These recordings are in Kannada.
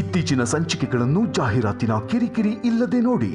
ಇತ್ತೀಚಿನ ಸಂಚಿಕೆಗಳನ್ನು ಜಾಹೀರಾತಿನ ಕಿರಿಕಿರಿ ಇಲ್ಲದೆ ನೋಡಿ.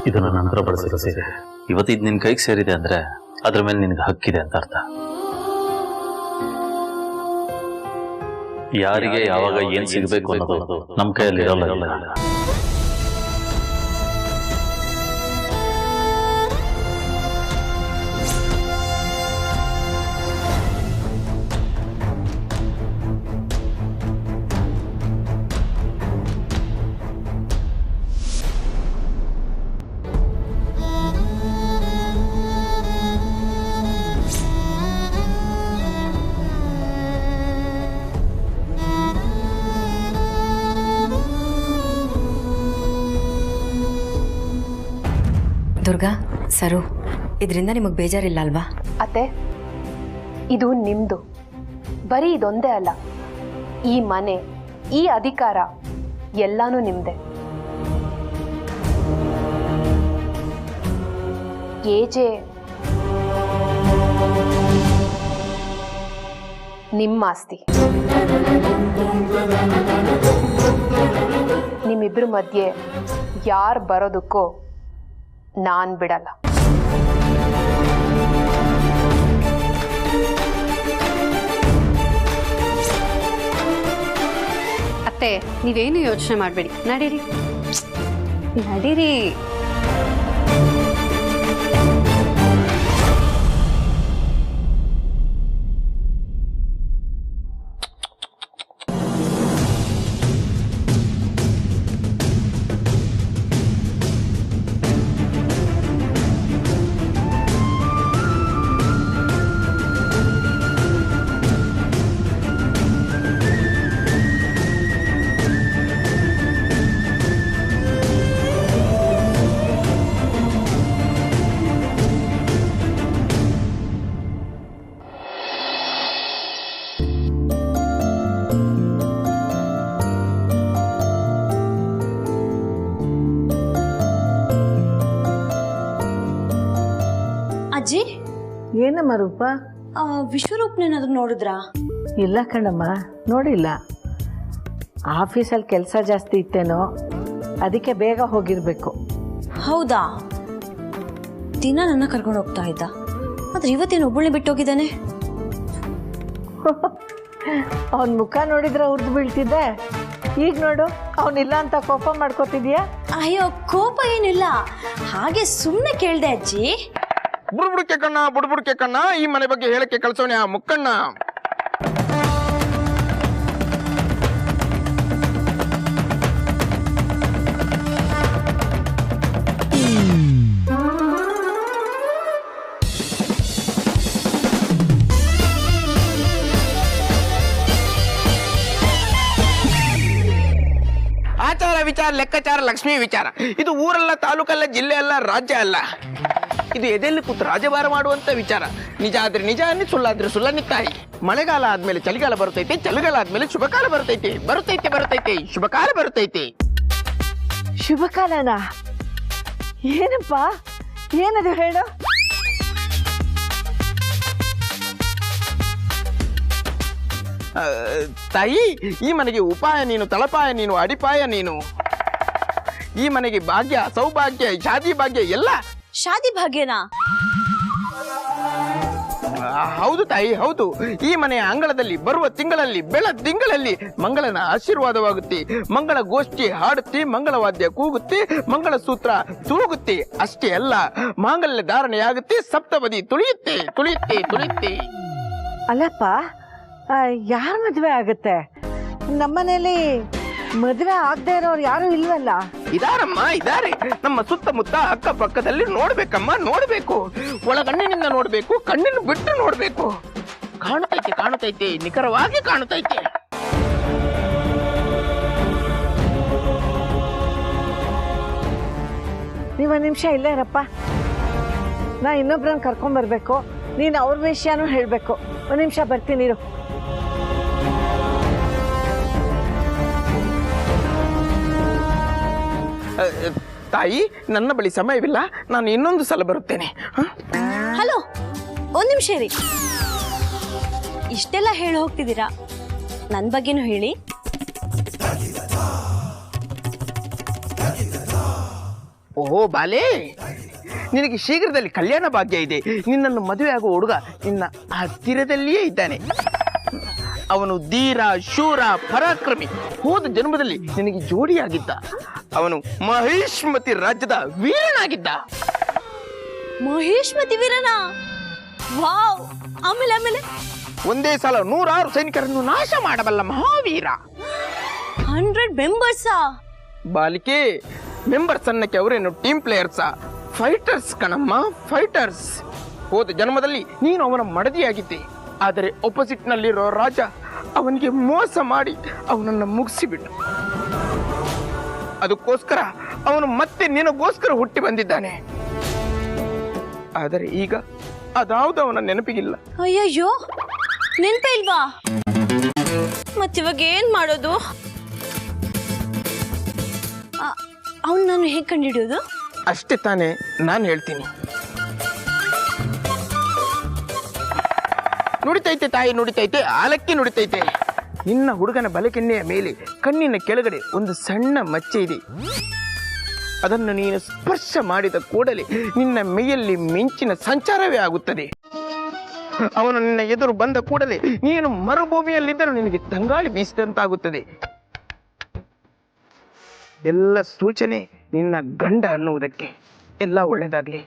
ಇದು ನನ್ನ ನಂತರ ಬಳಸಿರೋ ಸೀರೆ. ಇವತ್ತು ಇದು ನಿನ್ ಕೈಗೆ ಸೇರಿದೆ ಅಂದ್ರೆ ಅದ್ರ ಮೇಲೆ ನಿನ್ಗೆ ಹಕ್ಕಿದೆ ಅಂತ ಅರ್ಥ. ಯಾರಿಗೆ ಯಾವಾಗ ಏನ್ ಸಿಗಬೇಕು ಅನ್ನೋದು ನಮ್ಮ ಕೈಯಲ್ಲಿ ಇರೋಲ್ಲ. ದುರ್ಗಾ, ಸರು, ಇದರಿಂದ ನಿಮಗೆ ಬೇಜಾರಿಲ್ಲ ಅಲ್ವಾ? ಅತ್ತೆ, ಇದು ನಿಮ್ದು. ಬರೀ ಇದೊಂದೇ ಅಲ್ಲ, ಈ ಮನೆ, ಈ ಅಧಿಕಾರ ಎಲ್ಲಾನು ನಿಮ್ದೆ. ಏಜೆ ನಿಮ್ಮ ಆಸ್ತಿ. ನಿಮ್ಮಿಬ್ರ ಮಧ್ಯೆ ಯಾರು ಬರೋದಕ್ಕೋ ನಾನ್ ಬಿಡಲ್ಲ. ಅತ್ತೆ, ನೀವೇನು ಯೋಚನೆ ಮಾಡಬೇಡಿ, ನಡೀರಿ ನಡೀರಿ. ಅಜ್ಜಿ, ಏನಮ್ಮ ರೂಪ? ವಿಶ್ವರೂಪನೇನಾದ್ರೂ ನೋಡಿದ್ರಾ? ಇಲ್ಲ ಕಣಮ್ಮ, ನೋಡಿಲ್ಲ. ಆಫೀಸಲ್ಲಿ ಕೆಲಸ ಜಾಸ್ತಿ ಇತ್ತೇನೋ, ಅದಕ್ಕೆ ಬೇಗ ಹೋಗಿರ್ಬೇಕು. ಹೌದಾ? ದಿನ ನನ್ನ ಕರ್ಕೊಂಡು ಹೋಗ್ತಾ ಇದ್ದ, ಆದ್ರೆ ಇವತ್ತೇನು ಒಬ್ಬಳೇ ಬಿಟ್ಟೋಗಿದ್ದಾನೆ. ಅವನ ಮುಖ ನೋಡಿದ್ರೆ ಉರ್ದು ಬೀಳ್ತಿದ್ದೆ. ಈಗ ನೋಡು, ಅವನಿಲ್ಲ ಅಂತ ಕೋಪ ಮಾಡ್ಕೋತಿದ್ಯಾ? ಅಯ್ಯೋ, ಕೋಪ ಏನಿಲ್ಲ, ಹಾಗೆ ಸುಮ್ಮನೆ ಕೇಳ್ದೆ ಅಜ್ಜಿ. ಬುಡ್ಬುಡ್ಕೆ ಕಣ್ಣ ಈ ಮನೆ ಬಗ್ಗೆ ಹೇಳಕ್ಕೆ ಕಳ್ಸೋನೆ ಆ ಮುಕ್ಕಣ್ಣ. ಆಚಾರ ವಿಚಾರ ಲೆಕ್ಕಾಚಾರ ಲಕ್ಷ್ಮೀ ವಿಚಾರ. ಇದು ಊರಲ್ಲ, ತಾಲೂಕಲ್ಲ, ಜಿಲ್ಲೆ ಅಲ್ಲ, ರಾಜ್ಯ ಅಲ್ಲ. ಇದು ಎದೆಯಲ್ಲಿ ಕೂತು ರಾಜಭಾರ ಮಾಡುವಂತ ವಿಚಾರ. ನಿಜ ಆದ್ರೆ ನಿಜ ಅನ್ನಿ, ಸುಳ್ಳಾದ್ರೆ ಸುಳ್ಳನ್ನಿ ತಾಯಿ. ಮಳೆಗಾಲ ಆದ್ಮೇಲೆ ಚಳಿಗಾಲ ಬರುತ್ತೈತೆ, ಚಳಿಗಾಲ ಆದ್ಮೇಲೆ ಶುಭಕಾಲ ಬರುತ್ತೈತೆ. ಶುಭಕಾಲ ಬರುತ್ತೈತೆ. ಶುಭಕಾಲನಾ? ಏನಪ್ಪ, ಏನದು ಹೇಳು? ತಾಯಿ, ಈ ಮನೆಗೆ ಉಪಾಯ ನೀನು, ತಳಪಾಯ ನೀನು, ಅಡಿಪಾಯ ನೀನು. ಈ ಮನೆಗೆ ಭಾಗ್ಯ, ಸೌಭಾಗ್ಯ, ಶಾದಿ ಭಾಗ್ಯ ಎಲ್ಲ. ಶಾದಿ ಭಾಗ್ಯನಾ? ಹೌದು ತಾಯಿ, ಹೌದು. ಈ ಮನೆಯ ಅಂಗಳದಲ್ಲಿ ಬರುವ ತಿಂಗಳಲ್ಲಿ, ತಿಂಗಳಲ್ಲಿ ಮಂಗಳನ ಆಶೀರ್ವಾದವಾಗುತ್ತೆ. ಮಂಗಳ ಗೋಷ್ಠಿ ಹಾಡುತ್ತೆ, ಮಂಗಳವಾದ್ಯ ಕೂಗುತ್ತೆ, ಮಂಗಳ ಸೂತ್ರ ತೂಗುತ್ತೆ. ಅಷ್ಟೇ ಅಲ್ಲ, ಮಾಂಗಲ್ಯ ಧಾರಣೆಯಾಗುತ್ತೆ, ಸಪ್ತಪದಿ ತುಳಿಯುತ್ತೆ. ಅಲ್ಲಪ್ಪ, ಯಾರ ಮದುವೆ ಆಗುತ್ತೆ? ನಮ್ಮನೇಲಿ ಮದುವೆ ಆಗದೆ ಇರೋರು ಯಾರು ಇಲ್ವಲ್ಲ? ಇದಾರಮ್ಮ, ಇದಾರೆ. ನಮ್ಮ ಸುತ್ತಮುತ್ತ ಅಕ್ಕಪಕ್ಕದಲ್ಲಿ ನೋಡ್ಬೇಕಮ್ಮ, ನೋಡ್ಬೇಕು. ಒಳಗಣ್ಣಿನಿಂದ ನೋಡ್ಬೇಕು, ಕಣ್ಣಿನ ಬಿಟ್ಟು ನೋಡ್ಬೇಕು. ಕಾಣುತ್ತೈತೆ ನಿಖರವಾಗಿ ಕಾಣುತ್ತೈತೆ. ನೀವೊಂದು ನಿಮಿಷ ಇಲ್ಲೇ ಇರಪ್ಪ. ನಾ ಇನ್ನೊಬ್ರನ್ನ ಕರ್ಕೊಂಬರ್ಬೇಕು, ನೀನು ಅವ್ರ ವಿಷಯನೂ ಹೇಳಬೇಕು. ಒಂದು ನಿಮಿಷ ಬರ್ತೀನಿ ಇರು. ತಾಯಿ, ನನ್ನ ಬಳಿ ಸಮಯವಿಲ್ಲ, ನಾನು ಇನ್ನೊಂದು ಸಲ ಬರುತ್ತೇನೆ. ಹಲೋ, ಒಂದು ನಿಮಿಷ ಇರಿ. ಇಷ್ಟೆಲ್ಲ ಹೇಳಿ ಹೋಗ್ತಿದ್ದೀರಾ, ನನ್ನ ಬಗ್ಗೆನೂ ಹೇಳಿ. ಓಹೋ ಬಾಲೆ, ನಿನಗೆ ಶೀಘ್ರದಲ್ಲಿ ಕಲ್ಯಾಣ ಭಾಗ್ಯ ಇದೆ. ನಿನ್ನನ್ನು ಮದುವೆ ಆಗುವ ಹುಡುಗ ನಿನ್ನ ಹತ್ತಿರದಲ್ಲಿಯೇ ಇದ್ದಾನೆ. ಅವನು ಧೀರ, ಶೂರ, ಪರಾಕ್ರಮಿ. ಹೋದ ಜನ್ಮದಲ್ಲಿ ನಿನಗೆ ಜೋಡಿಯಾಗಿದ್ದ. ಅವನು ಮಹಿಷ್ಮತಿ ರಾಜ್ಯದ ವೀರನಾಗಿದ್ದ. ಮಹೇಶ್ಮತಿ ವೀರನ? ವಾವ್! ಆಮೇಲೆ ಒಂದೇ ಸಲ 106 ಸೈನಿಕರನ್ನು ನಾಶ ಮಾಡಬಲ್ಲ ಮಹಾವೀರ. 100 ಮೆಂಬರ್ಸಾ? ಬಾಲಿಕೆ, ಮೆಂಬರ್ಸ್ ಅನ್ನಕ್ಕೆ ಅವರೇನು ಟೀಮ್ ಪ್ಲೇಯರ್ಸಾ? ಫೈಟರ್ಸ್ ಕಣಮ್ಮ, ಫೈಟರ್ಸ್. ಹೋದ ಜನ್ಮದಲ್ಲಿ ನೀನು ಅವನ ಮಡದಿಯಾಗಿದ್ದೆ. ಆದರೆ ಆಪೋಸಿಟ್ ನಲ್ಲಿರೋ ರಾಜ ಅವನಿಗೆ ಮೋಸ ಮಾಡಿ ಅವನನ್ನು ಮುಗಿಸಿಬಿಟ್ಟು, ಅದಕ್ಕೋಸ್ಕರ ಅವನು ಮತ್ತೆ ನಿನಗೋಸ್ಕರ ಹುಟ್ಟಿ ಬಂದಿದ್ದಾನೆ. ಆದರೆ ಈಗ ಅದಾವುದು ಅವನ ನೆನಪಿಗಿಲ್ಲ. ಅಯ್ಯಯ್ಯೋ, ನೆನಪೇ ಇಲ್ವಾ? ಮತ್ತಿವಾಗ ಏನ್ ಮಾಡೋದು? ಅವನು ನಾನು ಹೇಗೆ ಕಂಡುಹಿಡಿಯೋದು? ಅಷ್ಟೇ ತಾನೇ ನಾನು ಹೇಳ್ತೀನಿ. ನುಡಿತೈತೆ ತಾಯಿ, ನುಡಿತೈತೆ, ಆಲಕ್ಕಿ ನುಡಿತೈತೆ. ನಿನ್ನ ಹುಡುಗನ ಬಲಕೆನ್ನೆಯ ಮೇಲೆ ಕಣ್ಣಿನ ಕೆಳಗಡೆ ಒಂದು ಸಣ್ಣ ಮಚ್ಚೆ ಇದೆ. ಅದನ್ನು ನೀನು ಸ್ಪರ್ಶ ಮಾಡಿದ ಕೂಡಲೇ ನಿನ್ನ ಮೈಯಲ್ಲಿ ಮಿಂಚಿನ ಸಂಚಾರವೇ ಆಗುತ್ತದೆ. ಅವನು ನಿನ್ನ ಎದುರು ಬಂದ ಕೂಡಲೇ ನೀನು ಮರುಭೂಮಿಯಲ್ಲಿದ್ದರೂ ನಿನಗೆ ತಂಗಾಳಿ ಬೀಸಿದಂತಾಗುತ್ತದೆ. ಎಲ್ಲ ಸೂಚನೆ ನಿನ್ನ ಗಂಡ ಅನ್ನುವುದಕ್ಕೆ. ಎಲ್ಲ ಒಳ್ಳೆಯದಾಗಲಿ.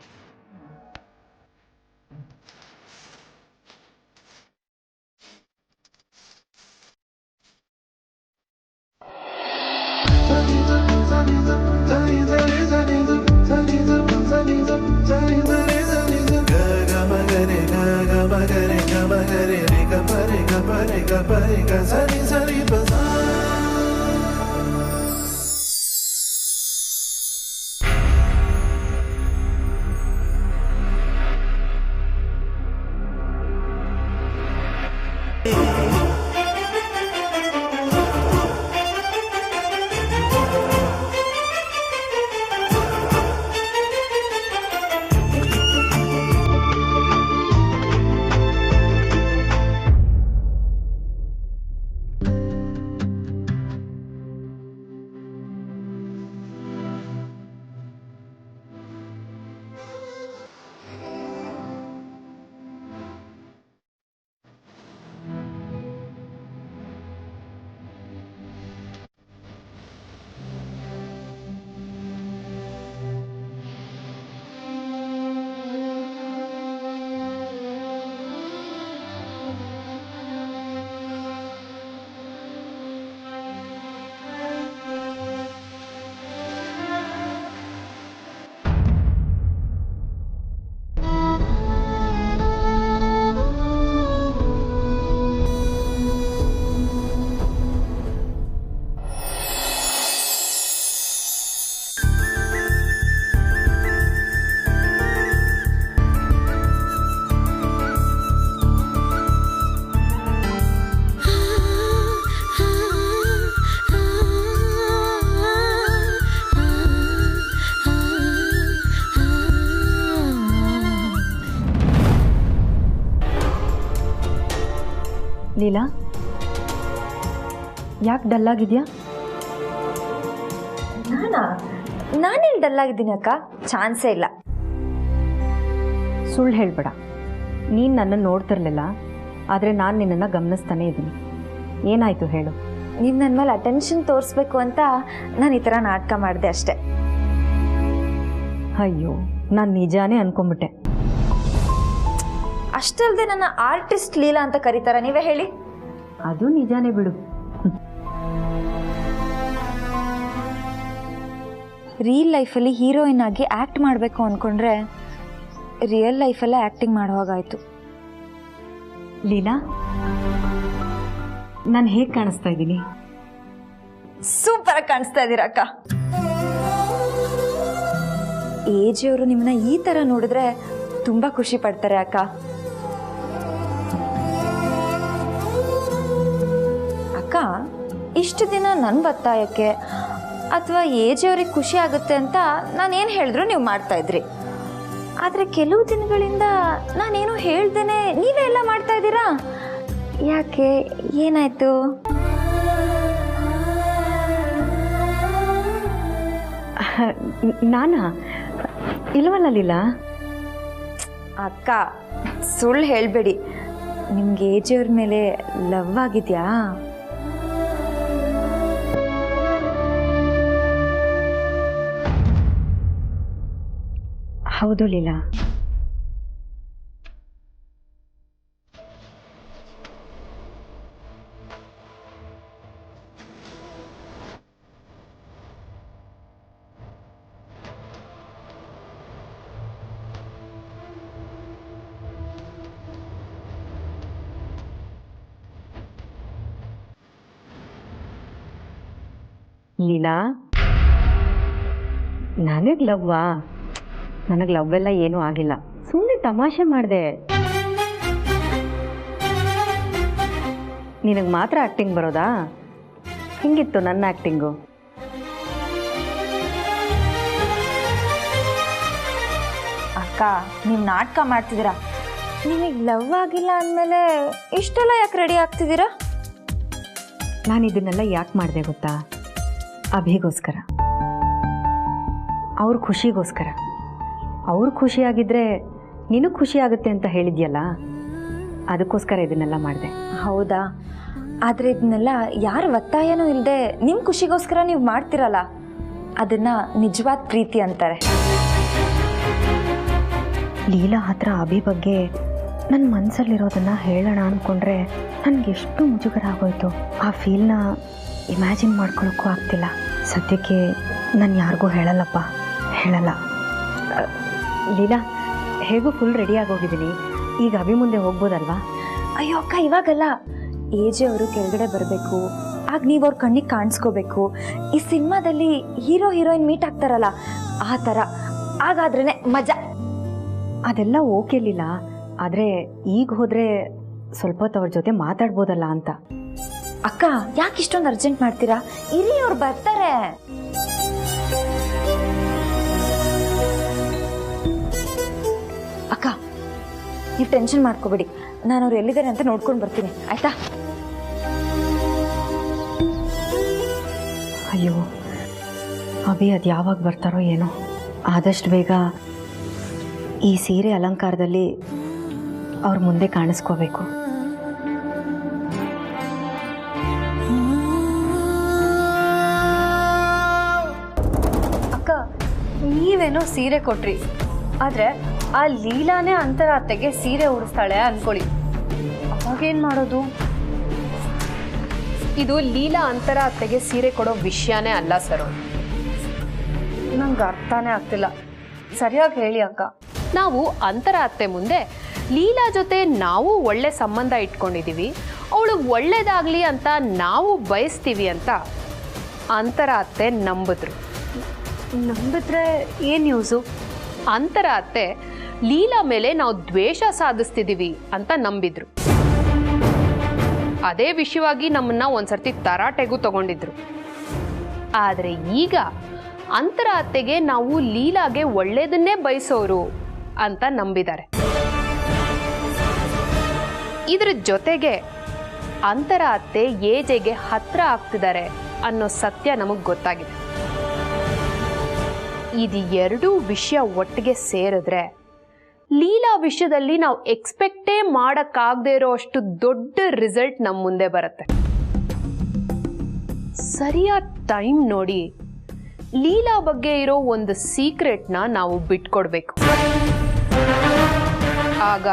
ಲೀಲಾ, ಯಾಕೆ ಡಲ್ಲಾಗಿದ್ಯಾ? ನಾನೇನು ಡಲ್ಲಾಗಿದ್ದೀನಿ ಅಕ್ಕ? ಚಾನ್ಸೇ ಇಲ್ಲ. ಸುಳ್ಳು ಹೇಳ್ಬೇಡ. ನೀನು ನನ್ನನ್ನು ನೋಡ್ತಿರ್ಲಿಲ್ಲ, ಆದರೆ ನಾನು ನಿನ್ನನ್ನು ಗಮನಿಸ್ತಾನೇ ಇದ್ದೀನಿ. ಏನಾಯಿತು ಹೇಳು. ನೀವು ನನ್ನ ಮೇಲೆ ಅಟೆನ್ಷನ್ ತೋರಿಸ್ಬೇಕು ಅಂತ ನಾನು ಈ ಥರ ನಾಟಕ ಮಾಡಿದೆ ಅಷ್ಟೆ. ಅಯ್ಯೋ, ನಾನು ನಿಜಾನೇ ಅನ್ಕೊಂಬಿಟ್ಟೆ. ಅಷ್ಟಲ್ಲದೆ ನನ್ನ ಆರ್ಟಿಸ್ಟ್ ಲೀಲಾ ಅಂತ ಕರೀತಾರ, ನೀವೇ ಹೇಳಿ. ಅದು ನಿಜಾನೇ ಬಿಡು. ರಿಯಲ್ ಲೈಫಲ್ಲಿ ಹೀರೋಯಿನ್ ಆಗಿ ಆ್ಯಕ್ಟ್ ಮಾಡಬೇಕು ಅಂದ್ಕೊಂಡ್ರೆ ರಿಯಲ್ ಲೈಫಲ್ಲೇ ಆ್ಯಕ್ಟಿಂಗ್ ಮಾಡುವಾಗಾಯಿತು. ಲೀಲಾ, ನಾನು ಹೇಗೆ ಕಾಣಿಸ್ತಾ ಇದ್ದೀನಿ? ಸೂಪರ್ ಆಗಿ ಕಾಣಿಸ್ತಾ ಇದ್ದೀರಾ ಅಕ್ಕ. ಏಜಿಯವರು ನಿಮ್ಮನ್ನ ಈ ತರ ನೋಡಿದ್ರೆ ತುಂಬಾ ಖುಷಿ ಪಡ್ತಾರೆ ಅಕ್ಕ. ಅಕ್ಕ, ಇಷ್ಟು ದಿನ ನನ್ನ ಒತ್ತಾಯಕ್ಕೆ ಅಥವಾ ಏಜಿಯವ್ರಿಗೆ ಖುಷಿ ಆಗುತ್ತೆ ಅಂತ ನಾನೇನು ಹೇಳಿದ್ರು ನೀವು ಮಾಡ್ತಾ ಇದ್ರಿ. ಆದರೆ ಕೆಲವು ದಿನಗಳಿಂದ ನಾನೇನು ಹೇಳ್ದೇನೆ ನೀವೇ ಎಲ್ಲ ಮಾಡ್ತಾ ಇದ್ದೀರಾ. ಯಾಕೆ, ಏನಾಯ್ತು? ನಾನಾ? ಇಲ್ವಲ್ಲ ಲೀಲಾ. ಅಕ್ಕ, ಸುಳ್ಳು ಹೇಳಬೇಡಿ. ನಿಮ್ಗೆ ಏಜಿಯವ್ರ ಮೇಲೆ ಲವ್ ಆಗಿದೆಯಾ? ಹೌದು ಲೀಲಾ. ಲೀಲಾ, ನನಗೆ ಲವ್ವಾ? ನನಗೆ ಲವ್ ಎಲ್ಲ ಏನೂ ಆಗಿಲ್ಲ, ಸುಮ್ಮನೆ ತಮಾಷೆ ಮಾಡಿದೆ. ನಿನಗೆ ಮಾತ್ರ ಆ್ಯಕ್ಟಿಂಗ್ ಬರೋದಾ? ಹಿಂಗಿತ್ತು ನನ್ನ ಆ್ಯಕ್ಟಿಂಗು. ಅಕ್ಕ, ನೀವು ನಾಟಕ ಮಾಡ್ತಿದ್ದೀರಾ. ನಿಮಗೆ ಲವ್ ಆಗಿಲ್ಲ ಅಂದಮೇಲೆ ಇಷ್ಟೆಲ್ಲ ಯಾಕೆ ರೆಡಿ ಆಗ್ತಿದ್ದೀರಾ? ನಾನು ಇದನ್ನೆಲ್ಲ ಯಾಕೆ ಮಾಡಿದೆ ಗೊತ್ತಾ? ಅಭಿಗೋಸ್ಕರ, ಅವ್ರ ಖುಷಿಗೋಸ್ಕರ. ಅವ್ರು ಖುಷಿಯಾಗಿದ್ದರೆ ನಿನಗೆ ಖುಷಿ ಆಗುತ್ತೆ ಅಂತ ಹೇಳಿದ್ಯಲ್ಲ, ಅದಕ್ಕೋಸ್ಕರ ಇದನ್ನೆಲ್ಲ ಮಾಡಿದೆ. ಹೌದಾ? ಆದರೆ ಇದನ್ನೆಲ್ಲ ಯಾರ ಒತ್ತಾಯನೂ ಇಲ್ಲದೆ ನಿಮ್ಮ ಖುಷಿಗೋಸ್ಕರ ನೀವು ಮಾಡ್ತಿರಲ್ಲ, ಅದನ್ನು ನಿಜವಾದ ಪ್ರೀತಿ ಅಂತಾರೆ. ಲೀಲಾ ಹತ್ರ ಅಭಿ ಬಗ್ಗೆ ನನ್ನ ಮನಸ್ಸಲ್ಲಿರೋದನ್ನು ಹೇಳೋಣ ಅಂದ್ಕೊಂಡ್ರೆ ನನಗೆಷ್ಟು ಮುಜುಗರ ಆಗೋಯ್ತು. ಆ ಫೀಲ್ನ ಇಮ್ಯಾಜಿನ್ ಮಾಡ್ಕೊಳ್ಳೋಕ್ಕೂ ಆಗ್ತಿಲ್ಲ. ಸದ್ಯಕ್ಕೆ ನಾನು ಯಾರಿಗೂ ಹೇಳಲ್ಲಪ್ಪ, ಹೇಳಲ್ಲ. ಲೀಲಾ, ಹೇಗೂ ಫುಲ್ ರೆಡಿ ಆಗೋಗಿದ್ದೀನಿ. ಈಗ ಅಭಿ ಮುಂದೆ ಹೋಗ್ಬೋದಲ್ವಾ? ಅಯ್ಯೋ ಅಕ್ಕ, ಇವಾಗಲ್ಲ. ಏಜೆ ಅವರು ಕೆಳಗಡೆ ಬರಬೇಕು, ಆಗ ನೀವು ಅವ್ರ ಕಣ್ಣಿಗೆ ಕಾಣಿಸ್ಕೋಬೇಕು. ಈ ಸಿನಿಮಾದಲ್ಲಿ ಹೀರೋ ಹೀರೋಯಿನ್ ಮೀಟ್ ಆಗ್ತಾರಲ್ಲ, ಆ ಥರ. ಹಾಗಾದ್ರೇ ಮಜಾ. ಅದೆಲ್ಲ ಓಕೆ ಲೀಲಾ, ಆದರೆ ಈಗ ಹೋದರೆ ಸ್ವಲ್ಪ ಹೊತ್ತು ಅವ್ರ ಜೊತೆ ಮಾತಾಡ್ಬೋದಲ್ಲ ಅಂತ. ಅಕ್ಕ, ಯಾಕೆ ಇಷ್ಟೊಂದು ಅರ್ಜೆಂಟ್ ಮಾಡ್ತೀರಾ? ಇರಿ, ಅವ್ರು ಬರ್ತಾರೆ. ಅಕ್ಕ, ನೀವು ಟೆನ್ಷನ್ ಮಾಡ್ಕೋಬೇಡಿ, ನಾನು ಅವ್ರು ಎಲ್ಲಿದ್ದಾರೆ ಅಂತ ನೋಡ್ಕೊಂಡು ಬರ್ತೀನಿ, ಆಯ್ತಾ? ಅಯ್ಯೋ, ಅಭಿ ಅದು ಯಾವಾಗ ಬರ್ತಾರೋ ಏನೋ. ಆದಷ್ಟು ಬೇಗ ಈ ಸೀರೆ ಅಲಂಕಾರದಲ್ಲಿ ಅವ್ರ ಮುಂದೆ ಕಾಣಿಸ್ಕೋಬೇಕು. ಅಕ್ಕ, ನೀವೇನೋ ಸೀರೆ ಕೊಟ್ರಿ, ಆದರೆ ಆ ಲೀಲಾನೇ ಅಂತರಾತ್ತೆಗೆ ಸೀರೆ ಉಡಿಸ್ತಾಳೆ ಅನ್ಕೊಳ್ಳಿ, ಅವಾಗೇನು ಮಾಡೋದು? ಇದು ಲೀಲಾ ಅಂತರಾತ್ತೆಗೆ ಸೀರೆ ಕೊಡೋ ವಿಷಯನೇ ಅಲ್ಲ ಸರು. ನಂಗೆ ಅರ್ಥನೇ ಆಗ್ತಿಲ್ಲ, ಸರಿಯಾಗಿ ಹೇಳಿ ಅಕ್ಕ. ನಾವು ಅಂತರಾತ್ತೆ ಮುಂದೆ ಲೀಲಾ ಜೊತೆ ನಾವು ಒಳ್ಳೆ ಸಂಬಂಧ ಇಟ್ಕೊಂಡಿದ್ದೀವಿ, ಅವಳು ಒಳ್ಳೇದಾಗಲಿ ಅಂತ ನಾವು ಬಯಸ್ತೀವಿ ಅಂತ ಅಂತರಾತ್ತೆ ನಂಬಿದ್ರು. ನಂಬಿದ್ರೆ ಏನು ಯೂಸು? ಅಂತರಾತ್ತೆ ಲೀಲಾ ಮೇಲೆ ನಾವು ದ್ವೇಷ ಸಾಧಿಸ್ತಿದ್ದೀವಿ ಅಂತ ನಂಬಿದ್ರು. ಅದೇ ವಿಷಯವಾಗಿ ನಮ್ಮನ್ನ ಒಂದ್ಸರ್ತಿ ತರಾಟೆಗೂ ತಗೊಂಡಿದ್ರು. ಆದರೆ ಈಗ ಅಂತರಾತ್ತೆಗೆ ನಾವು ಲೀಲಾಗೆ ಒಳ್ಳೇದನ್ನೇ ಬಯಸೋರು ಅಂತ ನಂಬಿದ್ದಾರೆ. ಇದ್ರ ಜೊತೆಗೆ ಅಂತರಾತ್ತೆ ಏಜೆಗೆ ಹತ್ರ ಆಗ್ತಿದ್ದಾರೆ ಅನ್ನೋ ಸತ್ಯ ನಮಗೆ ಗೊತ್ತಾಗಿದೆ. ಇದು ಎರಡೂ ವಿಷಯ ಒಟ್ಟಿಗೆ ಸೇರಿದ್ರೆ ಲೀಲಾ ವಿಷಯದಲ್ಲಿ ನಾವು ಎಕ್ಸ್ಪೆಕ್ಟೇ ಮಾಡೋಕ್ಕಾಗದೇ ಇರೋ ಅಷ್ಟು ದೊಡ್ಡ ರಿಸಲ್ಟ್ ನಮ್ಮ ಮುಂದೆ ಬರುತ್ತೆ. ಸರಿಯಾದ ಟೈಮ್ ನೋಡಿ ಲೀಲಾ ಬಗ್ಗೆ ಇರೋ ಒಂದು ಸೀಕ್ರೆಟ್ನ ನಾವು ಬಿಟ್ಕೊಡ್ಬೇಕು. ಆಗ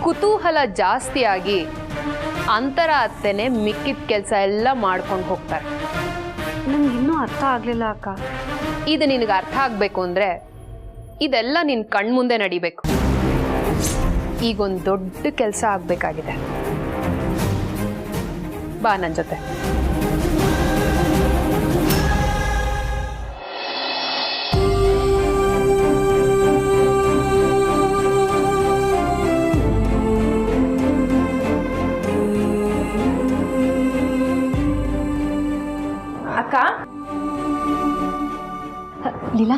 ಕುತೂಹಲ ಜಾಸ್ತಿ ಆಗಿ ಅಂತರಾತ್ತೆನೆ ಮಿಕ್ಕಿದ ಕೆಲಸ ಎಲ್ಲ ಮಾಡ್ಕೊಂಡು ಹೋಗ್ತಾರೆ. ನಂಗೆ ಇನ್ನೂ ಅರ್ಥ ಆಗಲಿಲ್ಲ ಅಕ್ಕ. ಇದು ನಿನಗೆ ಅರ್ಥ ಆಗಬೇಕು ಅಂದರೆ ಇದೆಲ್ಲ ನಿನ್ನ ಕಣ್ಮುಂದೆ ನಡಿಬೇಕು. ಈಗೊಂದು ದೊಡ್ಡ ಕೆಲಸ ಆಗಬೇಕಾಗಿದೆ. ಬಾ ನನ್ನ ಜೊತೆ. ಅಕ್ಕ, ಲೀಲಾ,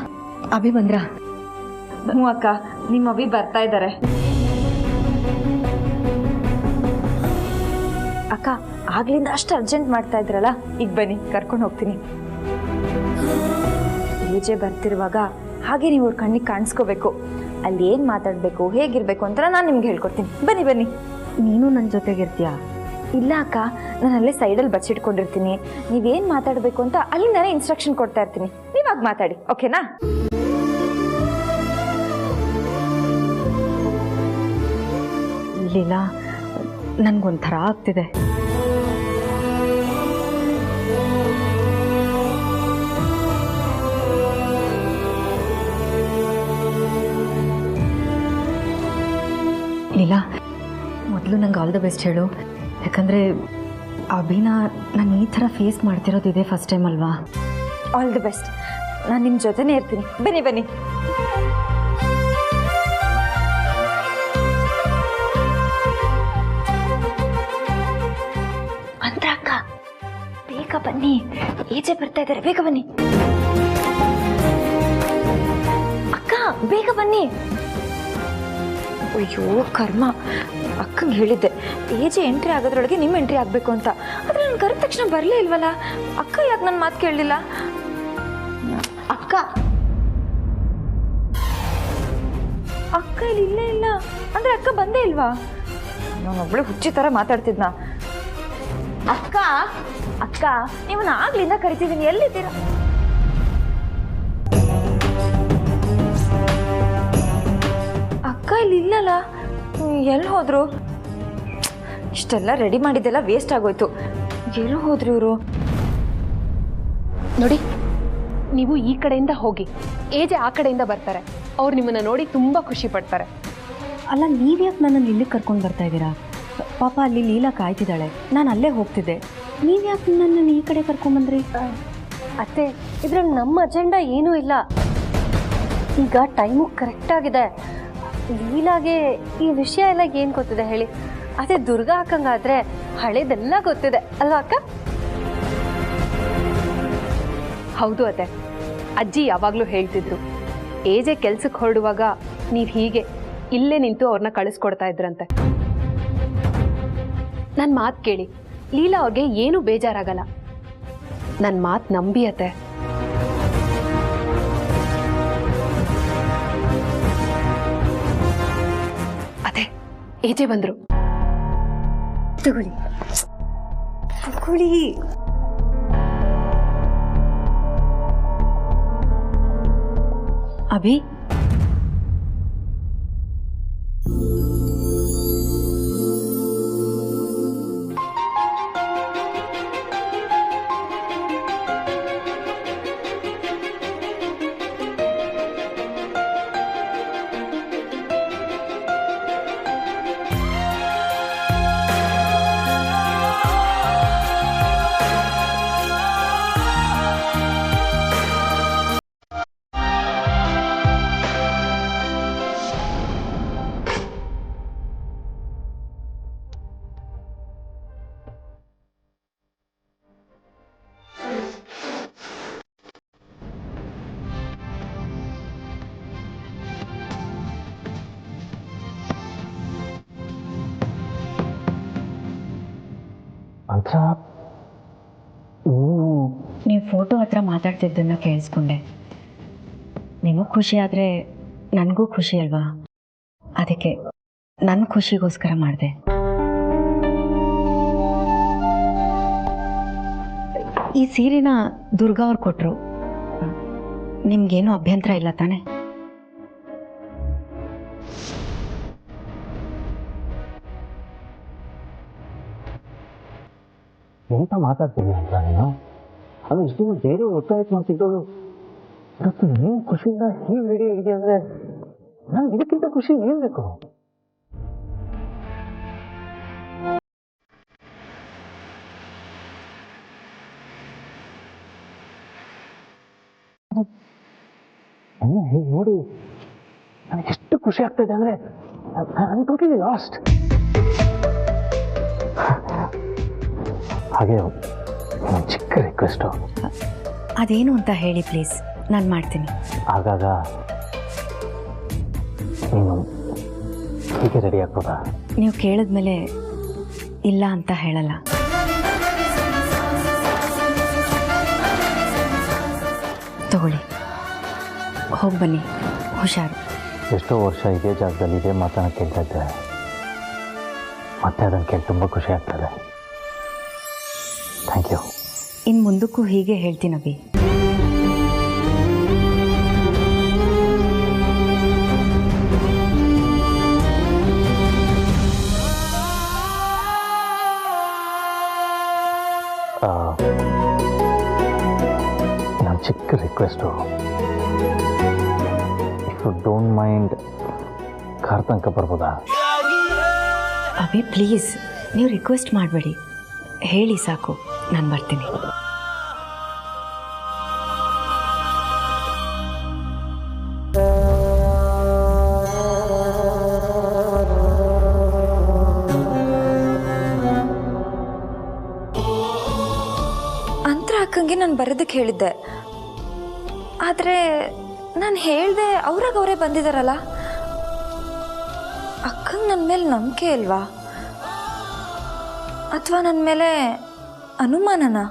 ಅಭಿ ಬಂದ್ರಾ? ಹ್ಞೂ ಅಕ್ಕ, ನಿಮ್ಮ ಅಭಿ ಬರ್ತಾ ಇದ್ದಾರೆ. ಅಕ್ಕ, ಆಗ್ಲಿಂದ ಅಷ್ಟು ಅರ್ಜೆಂಟ್ ಮಾಡ್ತಾ ಇದ್ರಲ್ಲ, ಈಗ ಬನ್ನಿ ಕರ್ಕೊಂಡು ಹೋಗ್ತೀನಿ. ಈಜೆ ಬರ್ತಿರುವಾಗ ಹಾಗೆ ನೀವು ಅವ್ರ ಕಣ್ಣಿಗೆ ಕಾಣಿಸ್ಕೋಬೇಕು. ಅಲ್ಲಿ ಏನು ಮಾತಾಡಬೇಕು, ಹೇಗಿರ್ಬೇಕು ಅಂತ ನಾನು ನಿಮ್ಗೆ ಹೇಳ್ಕೊಡ್ತೀನಿ. ಬನ್ನಿ ಬನ್ನಿ. ನೀನು ನನ್ನ ಜೊತೆಗಿರ್ತೀಯಾ? ಇಲ್ಲ ಅಕ್ಕ, ನಾನು ಅಲ್ಲೇ ಸೈಡಲ್ಲಿ ಬಚ್ಚಿಟ್ಕೊಂಡಿರ್ತೀನಿ. ನೀವೇನು ಮಾತಾಡಬೇಕು ಅಂತ ಅಲ್ಲಿಂದಾನೇ ಇನ್ಸ್ಟ್ರಕ್ಷನ್ ಕೊಡ್ತಾ ಇರ್ತೀನಿ. ನೀವಾಗ ಮಾತಾಡಿ, ಓಕೆನಾ? ಲೀಲಾ, ನನಗೊಂಥರ ಆಗ್ತಿದೆ. ಲೀಲಾ, ಮೊದಲು ನಂಗೆ ಆಲ್ ದ ಬೆಸ್ಟ್ ಹೇಳು. ಯಾಕಂದರೆ ಅಭಿನ ನಾನು ಈ ಥರ ಫೇಸ್ ಮಾಡ್ತಿರೋದು ಇದೇ ಫಸ್ಟ್ ಟೈಮ್ ಅಲ್ವಾ? All the best. ನಾನು ನಿಮ್ಮ ಜೊತೆನೇ ಇರ್ತೀನಿ. ಬನ್ನಿ ಬನ್ನಿ. ಮಂತ್ರ ಅಕ್ಕ, ಬೇಗ ಬನ್ನಿ. ಈಚೆ ಬರ್ತಾ ಇದ್ದಾರೆ, ಬೇಗ ಬನ್ನಿ. ಅಕ್ಕ, ಬೇಗ ಬನ್ನಿ. ಅಯ್ಯೋ ಕರ್ಮ, ಅಕ್ಕಂಗೆ ಹೇಳಿದ್ದೆ ಏಜೆ ಎಂಟ್ರಿ ಆಗೋದ್ರೊಳಗೆ ನಿಮ್ಮ ಎಂಟ್ರಿ ಆಗಬೇಕು ಅಂತ. ಆದರೆ ನಾನು ಕರೆದ ತಕ್ಷಣ ಬರಲೇ ಇಲ್ವಲ್ಲ. ಅಕ್ಕ ಯಾಕೆ ನನ್ನ ಮಾತು ಕೇಳಲಿಲ್ಲ? ಅಕ್ಕ, ಅಕ್ಕ ಇಲ್ಲಿ ಇಲ್ಲೇ ಇಲ್ಲ ಅಂದರೆ ಅಕ್ಕ ಬಂದೇ ಇಲ್ವಾ? ನಾನೊಬ್ಳು ಹುಚ್ಚಿ ಥರ ಮಾತಾಡ್ತಿದ್ನ. ಅಕ್ಕ ಅಕ್ಕ, ನೀವನ್ನ ಆಗ್ಲಿಂದ ಕರಿತಿದ್ದೀನಿ, ಎಲ್ಲಿದ್ದೀರಾ? ಅಕ್ಕ ಇಲ್ಲಿ ಇಲ್ಲಲ್ಲ, ಎಲ್ಲಿ ಹೋದ್ರು? ಇಷ್ಟೆಲ್ಲ ರೆಡಿ ಮಾಡಿದ್ದೆಲ್ಲ ವೇಸ್ಟ್ ಆಗೋಯ್ತು. ಎಲ್ಲಿ ಹೋದ್ರು ಇವರು? ನೋಡಿ, ನೀವು ಈ ಕಡೆಯಿಂದ ಹೋಗಿ, ಏಜೆ ಆ ಕಡೆಯಿಂದ ಬರ್ತಾರೆ. ಅವ್ರು ನಿಮ್ಮನ್ನು ನೋಡಿ ತುಂಬ ಖುಷಿ ಪಡ್ತಾರೆ. ಅಲ್ಲ, ನೀವ್ಯಾಕೆ ನನ್ನನ್ನು ಇಲ್ಲಿಗೆ ಕರ್ಕೊಂಡು ಬರ್ತಾ ಇದ್ದೀರಾ? ಪಾಪ ಅಲ್ಲಿ ಲೀಲಾ ಕಾಯ್ತಿದ್ದಾಳೆ, ನಾನು ಅಲ್ಲೇ ಹೋಗ್ತಿದ್ದೆ. ನೀವ್ಯಾಕೆ ನನ್ನನ್ನು ಈ ಕಡೆ ಕರ್ಕೊಂಬಂದ್ರಿ? ಅತ್ತೆ, ಇದ್ರಲ್ಲಿ ನಮ್ಮ ಅಜೆಂಡಾ ಏನೂ ಇಲ್ಲ. ಈಗ ಟೈಮು ಕರೆಕ್ಟಾಗಿದೆ. ಲೀಲಾಗೆ ಈ ವಿಷಯ ಎಲ್ಲ ಏನು ಗೊತ್ತಿದೆ ಹೇಳಿ? ಅದೇ ದುರ್ಗಾ ಅಕ್ಕಂಗಾದ್ರೆ ಹಳೇದೆಲ್ಲ ಗೊತ್ತಿದೆ ಅಲ್ವಾ ಅಕ್ಕ? ಹೌದು ಅತ್ತೆ, ಅಜ್ಜಿ ಯಾವಾಗಲೂ ಹೇಳ್ತಿದ್ರು, ಏಜೆ ಕೆಲ್ಸಕ್ಕೆ ಹೊರಡುವಾಗ ನೀವು ಹೀಗೆ ಇಲ್ಲೇ ನಿಂತು ಅವ್ರನ್ನ ಕಳಿಸ್ಕೊಡ್ತಾ ಇದ್ರಂತೆ. ನನ್ನ ಮಾತು ಕೇಳಿ, ಲೀಲಾ ಅವ್ರಿಗೆ ಏನೂ ಬೇಜಾರಾಗಲ್ಲ. ನನ್ನ ಮಾತು ನಂಬಿ ಅತ್ತೆ. ಅದೇ ಏಜೆ ಬಂದ್ರು. ತಗೊಳ್ಳಿ ತಗೊಳ್ಳಿ. ಅಭಿ, ನೀವು ಫೋಟೋ ಹತ್ರ ಮಾತಾಡ್ತಿದ್ದನ್ನು ಕೇಳಿಸ್ಕೊಂಡೆ. ನಿಮಗೆ ಖುಷಿ ಆದರೆ ನನಗೂ ಖುಷಿ ಅಲ್ವಾ? ಅದಕ್ಕೆ ನನ್ನ ಖುಷಿಗೋಸ್ಕರ ಮಾಡಿದೆ. ಈ ಸೀರೆನ ದುರ್ಗಾ ಅವ್ರು ಕೊಟ್ಟರು. ನಿಮ್ಗೇನು ಅಭ್ಯಂತರ ಇಲ್ಲ ತಾನೆ? ಎಂತ ಮಾತಾಡ್ತೀನಿ ಅಂತ ನೀನು? ಅದು ಇಷ್ಟು ಬೇರೆ ಒತ್ತಾಯ ಮಾಡ್ತಿದ್ದೋಳು ಇವತ್ತು ನೀನು ಖುಷಿಯಿಂದ ಹೀಗೆ ರೆಡಿ ಆಗಿದೆ ಅಂದರೆ ನಾನು ಇದಕ್ಕಿಂತ ಖುಷಿ ಏನು ಬೇಕು? ಹೀಗೆ ನೋಡಿ ನನಗೆ ಎಷ್ಟು ಖುಷಿ ಆಗ್ತಾಯಿದೆ ಅಂದರೆ ನಾನು ಟೋಟಲಿ ಲಾಸ್ಟ್. ಹಾಗೆ ಒಂದು ಚಿಕ್ಕ ರಿಕ್ವೆಸ್ಟು. ಅದೇನು ಅಂತ ಹೇಳಿ ಪ್ಲೀಸ್, ನಾನು ಮಾಡ್ತೀನಿ. ಆಗಾಗ ನೀನು ಹೀಗೆ ರೆಡಿ ಆಗ್ಬೋದಾ? ನೀವು ಕೇಳಿದ್ಮೇಲೆ ಇಲ್ಲ ಅಂತ ಹೇಳಲ್ಲ. ತಗೊಳ್ಳಿ, ಹೋಗಿ ಬನ್ನಿ, ಹುಷಾರು. ಎಷ್ಟೋ ವರ್ಷ ಇದೇ ಜಾಗದಲ್ಲಿ ಇದೇ ಮಾತನ್ನು ಕೇಳ್ತಾ ಇದ್ದೆ, ಮತ್ತೆ ಅದನ್ನು ಕೇಳಿ ತುಂಬ ಖುಷಿ ಆಗ್ತದೆ. Thank you. ಇನ್ನು ಮುಂದಕ್ಕೂ ಹೀಗೆ ಹೇಳ್ತೀನಿ ಅಭಿ. ನನ್ನ ಚಿಕ್ಕ request, if you don't mind car ತನಕ ಬರ್ಬೋದಾ? ಅಭಿ ಪ್ಲೀಸ್, ನೀವು ರಿಕ್ವೆಸ್ಟ್ ಮಾಡಬೇಡಿ, ಹೇಳಿ ಸಾಕು, ನಾನು ಬರ್ತೀನಿ. ಅಂತರ ಅಕ್ಕಂಗೆ ನಾನು ಬರೋದಕ್ಕೆ ಹೇಳಿದ್ದೆ, ಆದರೆ ನಾನು ಹೇಳಿದೆ ಅವ್ರಾಗ ಅವರೇ ಬಂದಿದ್ದಾರಲ್ಲ. ಅಕ್ಕಂಗೆ ನನ್ನ ಮೇಲೆ ನಂಬಿಕೆ ಇಲ್ವಾ, ಅಥವಾ ನನ್ನ ಮೇಲೆ ಅನುಮಾನನಾ?